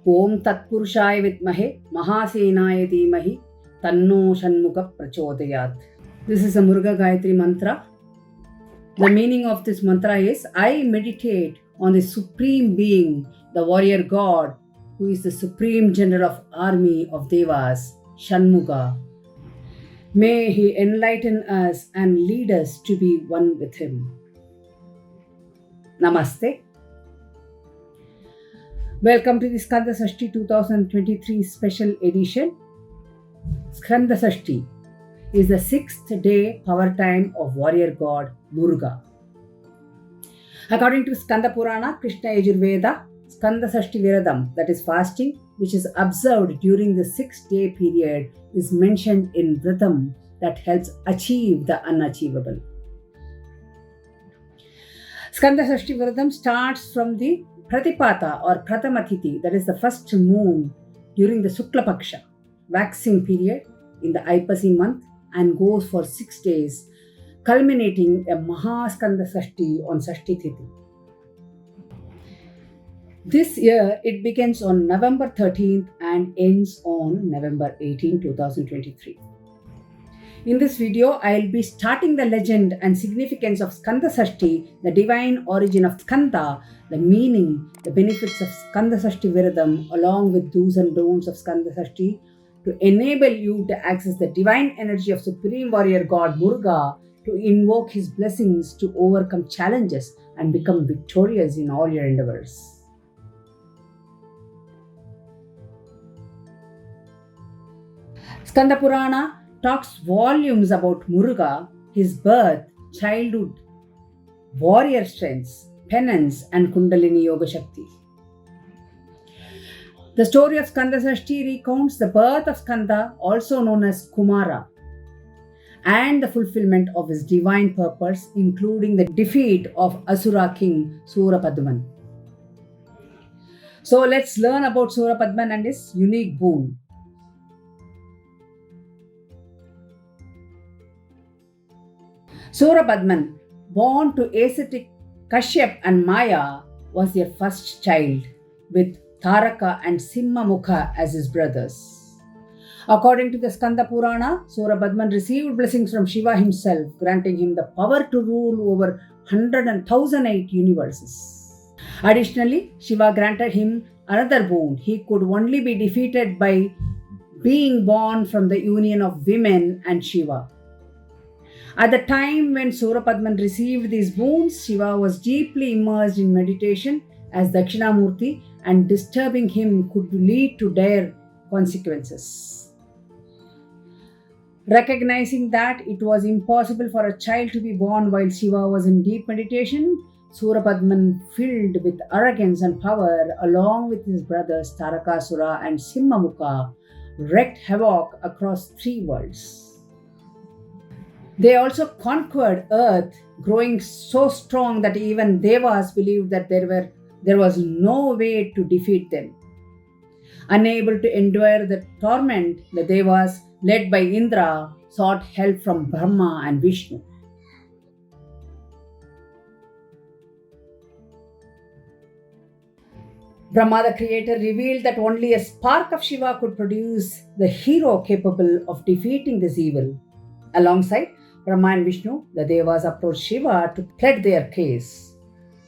Om Tatpurushaya Vitmahe Mahasenaya Dhimahi Tanno Shanmukha Prachodayat. This is a Muruga Gayatri mantra. The meaning of this mantra is, I meditate on the Supreme Being, the warrior God, who is the Supreme General of Army of Devas, Shanmukha. May he enlighten us and lead us to be one with him. Namaste. Welcome to the Skanda Shasti 2023 special edition. Skanda Shasti is the 6th day power time of warrior god Muruga. According to Skanda Purana, Krishna Yajurveda, Skanda Shasti Vratam, that is fasting, which is observed during the 6-day period, is mentioned in Vratam that helps achieve the unachievable. Skanda Shasti Vratam starts from the Pratipata or Prathamathiti, that is the first moon during the Shukla Paksha, waxing period in the Aipasi month, and goes for 6 days, culminating a Mahaskanda Shasti on Shasti Tithi. This year, it begins on November 13th and ends on November 18, 2023. In this video, I will be starting the legend and significance of Skanda Shasti, the divine origin of Skanda, the meaning, the benefits of Skanda Shasti Vratam, along with do's and don'ts of Skanda Shasti, to enable you to access the divine energy of Supreme Warrior God Muruga, to invoke his blessings to overcome challenges and become victorious in all your endeavors. Skanda Purana talks volumes about Muruga, his birth, childhood, warrior strengths, penance, and Kundalini Yoga Shakti. The story of Skanda Shasti recounts the birth of Skanda, also known as Kumara, and the fulfillment of his divine purpose, including the defeat of Asura king Surapadman. So let's learn about Surapadman and his unique boon. Surapadman, born to ascetic Kashyap and Maya, was their first child, with Taraka and Simhamukha as his brothers. According to the Skanda Purana, Surapadman received blessings from Shiva himself, granting him the power to rule over 100,008 universes. Additionally, Shiva granted him another boon. He could only be defeated by being born from the union of women and Shiva. At the time when Surapadman received these boons, Shiva was deeply immersed in meditation as Dakshinamurti, and disturbing him could lead to dire consequences. Recognizing that it was impossible for a child to be born while Shiva was in deep meditation, Surapadman, filled with arrogance and power, along with his brothers Tarakasura and Simhamukha, wreaked havoc across 3 worlds. They also conquered earth, growing so strong that even Devas believed that there was no way to defeat them. Unable to endure the torment, the Devas, led by Indra, sought help from Brahma and Vishnu. Brahma, the creator, revealed that only a spark of Shiva could produce the hero capable of defeating this evil. Alongside Brahma and Vishnu, the Devas approached Shiva to plead their case.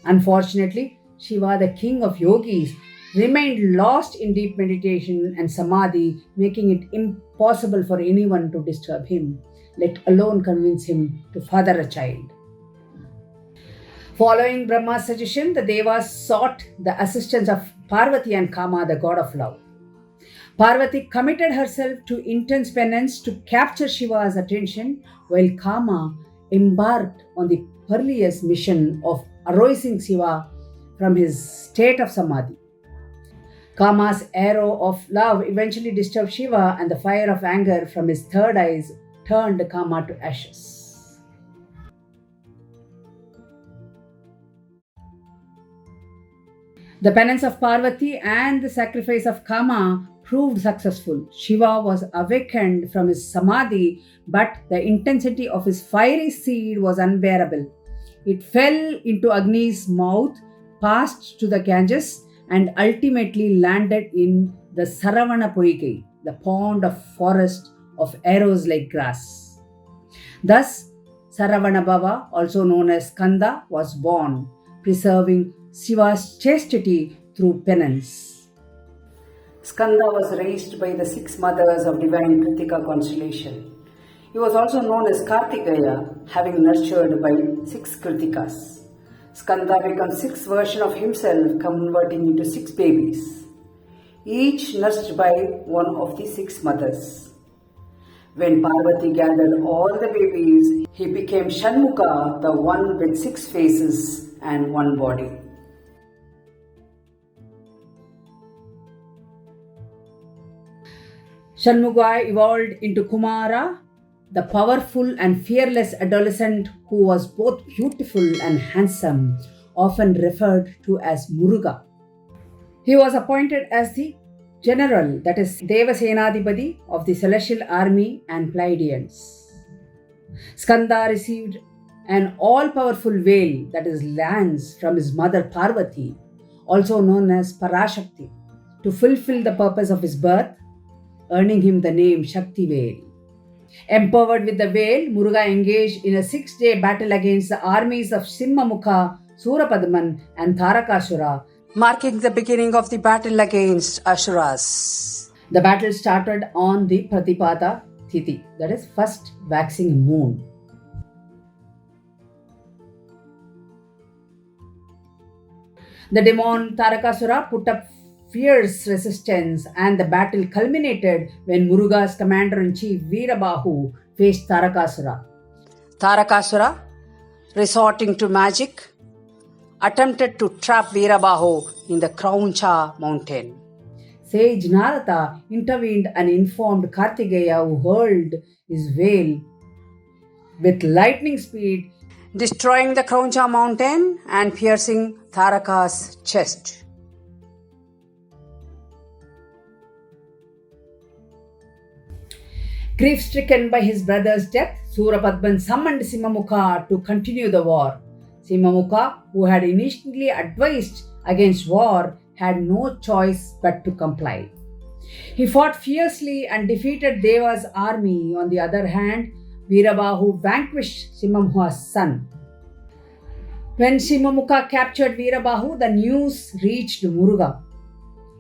Unfortunately, Shiva, the king of yogis, remained lost in deep meditation and samadhi, making it impossible for anyone to disturb him, let alone convince him to father a child. Following Brahma's suggestion, the Devas sought the assistance of Parvati and Kama, the god of love. Parvati committed herself to intense penance to capture Shiva's attention, while Kama embarked on the perilous mission of arousing Shiva from his state of samadhi. Kama's arrow of love eventually disturbed Shiva, and the fire of anger from his third eyes turned Kama to ashes. The penance of Parvati and the sacrifice of Kama proved successful. Shiva was awakened from his samadhi, but the intensity of his fiery seed was unbearable. It fell into Agni's mouth, passed to the Ganges, and ultimately landed in the Saravana Poigai, the pond of forest of arrows like grass. Thus, Saravana Bhava, also known as Skanda, was born, preserving Shiva's chastity through penance. Skanda was raised by the 6 mothers of divine Kritika constellation. He was also known as Kartikeya, having nurtured by 6 Kritikas. Skanda becomes 6th version of himself, converting into 6 babies, each nursed by one of the 6 mothers. When Parvati gathered all the babies, he became Shanmukha, the one with 6 faces and 1 body. Shanmukha evolved into Kumara, the powerful and fearless adolescent who was both beautiful and handsome, often referred to as Muruga. He was appointed as the general, that is Devasenadipati of the celestial army and Pleiadians. Skanda received an all-powerful veil, that is lance, from his mother Parvati, also known as Parashakti, to fulfill the purpose of his birth, earning him the name Shakti Veil. Empowered with the veil, Muruga engaged in a 6-day battle against the armies of Simhamukha, Surapadman and Tarakasura, marking the beginning of the battle against Asuras. The battle started on the Pratipada Tithi, that is first waxing moon. The demon Tarakasura put up fierce resistance, and the battle culminated when Muruga's commander-in-chief Veerabahu faced Tarakasura. Tarakasura, resorting to magic, attempted to trap Veerabahu in the Krauncha mountain. Sage Narada intervened and informed Kartikeya, who hurled his veil with lightning speed, destroying the Krauncha mountain and piercing Taraka's chest. Grief-stricken by his brother's death, Surapadman summoned Simhamukha to continue the war. Simhamukha, who had initially advised against war, had no choice but to comply. He fought fiercely and defeated Deva's army. On the other hand, Veerabahu vanquished Simhamukha's son. When Simhamukha captured Veerabahu, the news reached Muruga,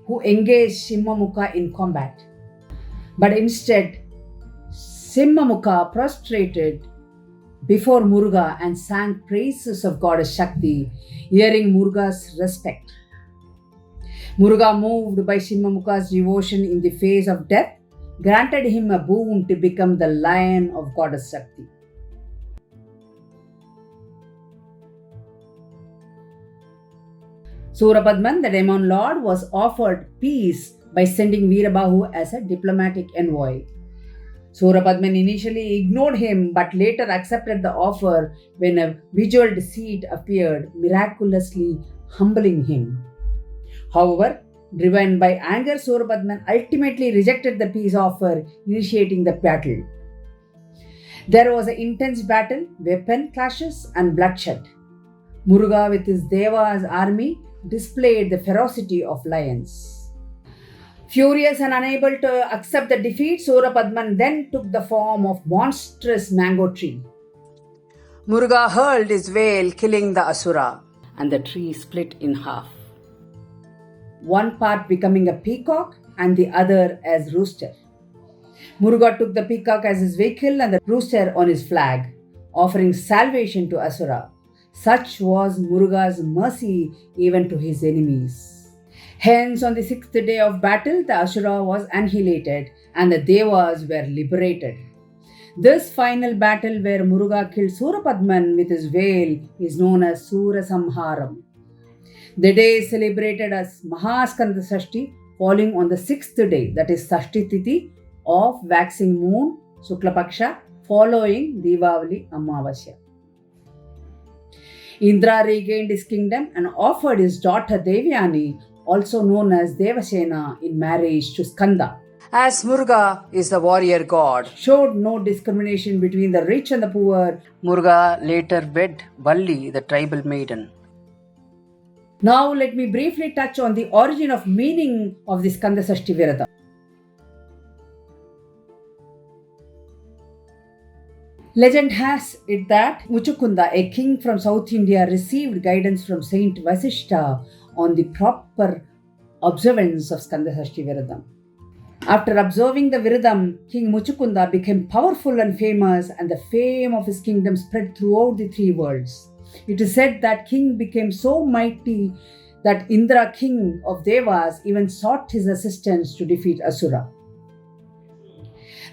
who engaged Simhamukha in combat. But instead, Simhamukha prostrated before Muruga and sang praises of Goddess Shakti, earning Muruga's respect. Muruga, moved by Simhamukha's devotion in the face of death, granted him a boon to become the lion of Goddess Shakti. Surapadman, the demon lord, was offered peace by sending Veerabahu as a diplomatic envoy. Surapadman initially ignored him but later accepted the offer when a visual deceit appeared, miraculously humbling him. However, driven by anger, Surapadman ultimately rejected the peace offer, initiating the battle. There was an intense battle, weapon clashes, and bloodshed. Muruga, with his Deva's army, displayed the ferocity of lions. Furious and unable to accept the defeat, Surapadman then took the form of monstrous mango tree. Muruga hurled his veil, killing the Asura, and the tree split in half, one part becoming a peacock and the other as rooster. Muruga took the peacock as his vehicle and the rooster on his flag, offering salvation to Asura. Such was Muruga's mercy even to his enemies. Hence, on the 6th day of battle, the Asura was annihilated and the Devas were liberated. This final battle where Muruga killed Surapadman with his veil is known as Sura Samharam. The day is celebrated as Skanda Shasti, falling on the 6th day, that is Shashti Tithi of waxing moon, Suklapaksha, following Diwali Amavasya. Indra regained his kingdom and offered his daughter Devyani, also known as Devasena, in marriage to Skanda. As Muruga is the warrior god, showed no discrimination between the rich and the poor. Muruga later wed Valli, the tribal maiden. Now let me briefly touch on the origin of meaning of the Skanda Shasti Vratam. Legend has it that Muchukunda, a king from South India, received guidance from Saint Vasishta on the proper observance of Skanda Shasti Vratam. After observing the Viradam, King Muchukunda became powerful and famous, and the fame of his kingdom spread throughout the three worlds. It is said that king became so mighty that Indra, king of Devas, even sought his assistance to defeat Asura.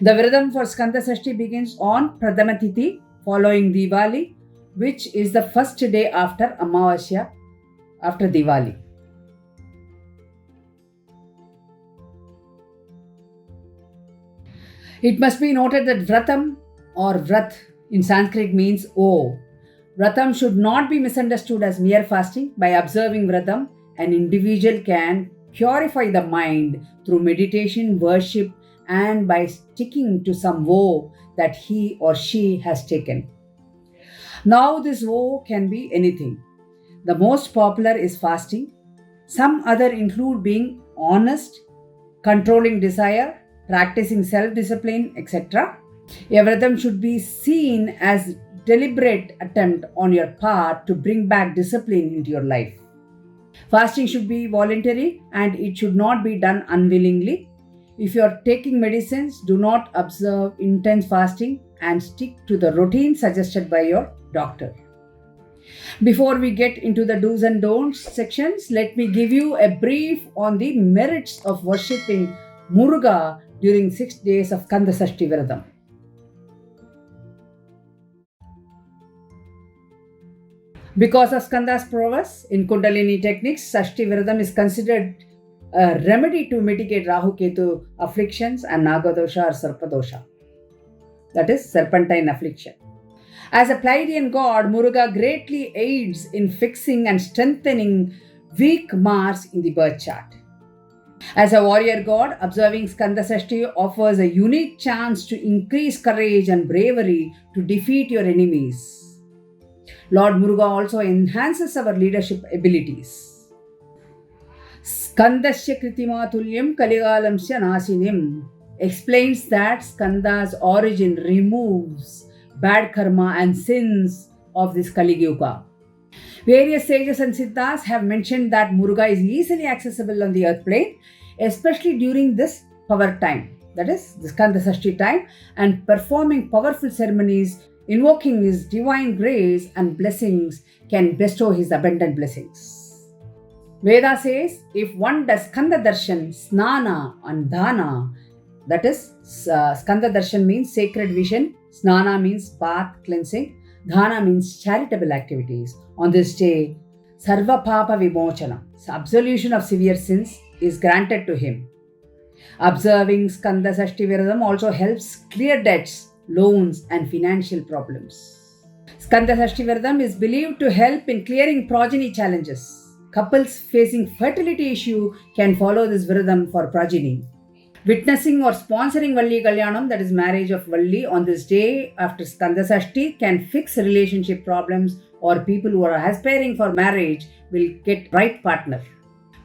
The Viradam for Skanda Shasti begins on Pradama Tithi following Diwali, which is the first day after Amavasya, after Diwali. It must be noted that Vratam or Vrat in Sanskrit means O. Vratam should not be misunderstood as mere fasting. By observing Vratam, an individual can purify the mind through meditation, worship, and by sticking to some vow that he or she has taken. Now, this vow can be anything. The most popular is fasting. Some other include being honest, controlling desire, practicing self-discipline, etc. A Vratam should be seen as deliberate attempt on your part to bring back discipline into your life. Fasting should be voluntary and it should not be done unwillingly. If you are taking medicines, do not observe intense fasting and stick to the routine suggested by your doctor. Before we get into the do's and don'ts sections, let me give you a brief on the merits of worshipping Muruga during 6 days of Skanda Shasti Vratam. Because of Skanda's prowess in Kundalini techniques, Shasti Vratam is considered a remedy to mitigate Rahu Ketu afflictions and Naga dosha or Sarpa dosha, that is serpentine affliction. As a Pleiadian god, Muruga greatly aids in fixing and strengthening weak Mars in the birth chart. As a warrior god, observing Skanda Shasti offers a unique chance to increase courage and bravery to defeat your enemies. Lord Muruga also enhances our leadership abilities. Skandasya kritima tulyam kaligalamsya nasinim explains that Skanda's origin removes bad karma and sins of this Kali Yuga. Various sages and siddhas have mentioned that Muruga is easily accessible on the earth plane, especially during this power time, that is, the Skanda Shasti time, and performing powerful ceremonies, invoking his divine grace and blessings can bestow his abundant blessings. Veda says, if one does Skanda Darshan, Snana and Dana, that is, Skanda Darshan means sacred vision, Snana means bath, cleansing, Dhana means charitable activities. On this day, Sarva Papa Vimochana, absolution of severe sins, is granted to him. Observing Skanda Shasti Vratam also helps clear debts, loans, and financial problems. Skanda Shasti Vratam is believed to help in clearing progeny challenges. Couples facing fertility issue can follow this Vratam for progeny. Witnessing or sponsoring Valli Kalyanam, that is marriage of Valli, on this day after Skanda Shasti can fix relationship problems, or people who are aspiring for marriage will get right partner.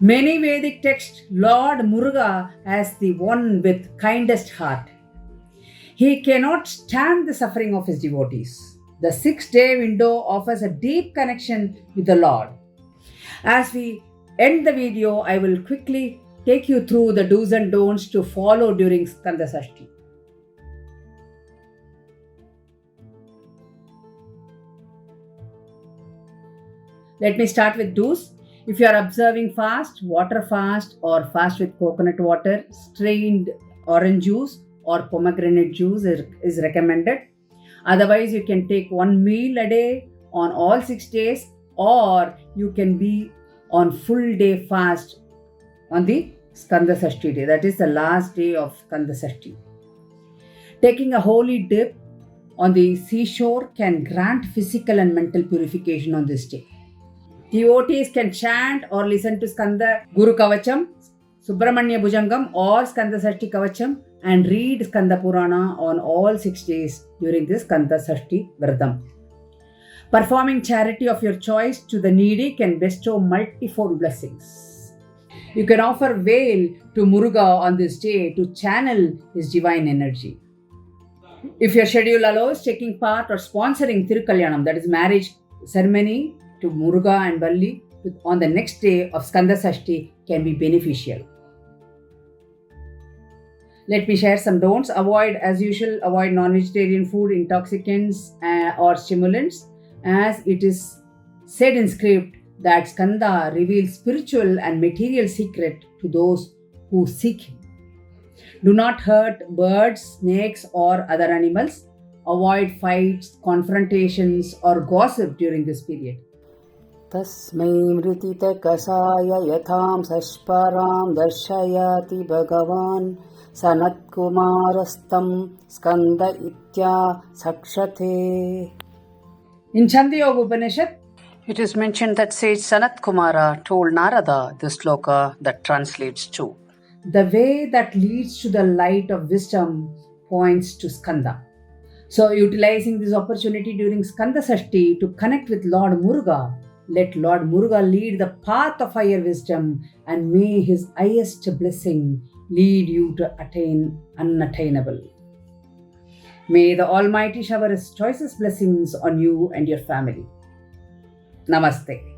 Many Vedic texts, Lord Muruga as the one with kindest heart. He cannot stand the suffering of his devotees. The 6-day window offers a deep connection with the Lord. As we end the video, I will quickly take you through the do's and don'ts to follow during Skanda Shasti. Let me start with do's. If you are observing fast, water fast, or fast with coconut water, strained orange juice or pomegranate juice is recommended. Otherwise, you can take one meal a day on all 6 days, or you can be on full day fast on the Skanda Shasti day, that is the last day of Skanda Shasti. Taking a holy dip on the seashore can grant physical and mental purification on this day. Devotees can chant or listen to Skanda Guru Kavacham, Subramanya Bhujangam or Skanda Shasti Kavacham and read Skanda Purana on all 6 days during this Skanda Shasti Vratam. Performing charity of your choice to the needy can bestow multifold blessings. You can offer veil to Muruga on this day to channel his divine energy. If your schedule allows, taking part or sponsoring Thirukalyanam, that is marriage ceremony to Muruga and Valli on the next day of Skanda Shasti can be beneficial. Let me share some don'ts. As usual, avoid non-vegetarian food, intoxicants or stimulants, as it is said in script that Skanda reveals spiritual and material secret to those who seek him. Do not hurt birds, snakes or other animals. Avoid fights, confrontations or gossip during this period. तस्मै मृतितकसाय यथां सस्परां दर्शयति भगवान् सनत्कुमारस्तं Skanda इत्या सक्षते. In Chandogya Upanishad, It is mentioned that sage Sanat Kumara told Narada this sloka that translates to: the way that leads to the light of wisdom points to Skanda. So, utilizing this opportunity during Skanda Shasti to connect with Lord Muruga, let Lord Muruga lead the path of higher wisdom, and may his highest blessing lead you to attain unattainable. May the Almighty shower his choicest blessings on you and your family. Namaste.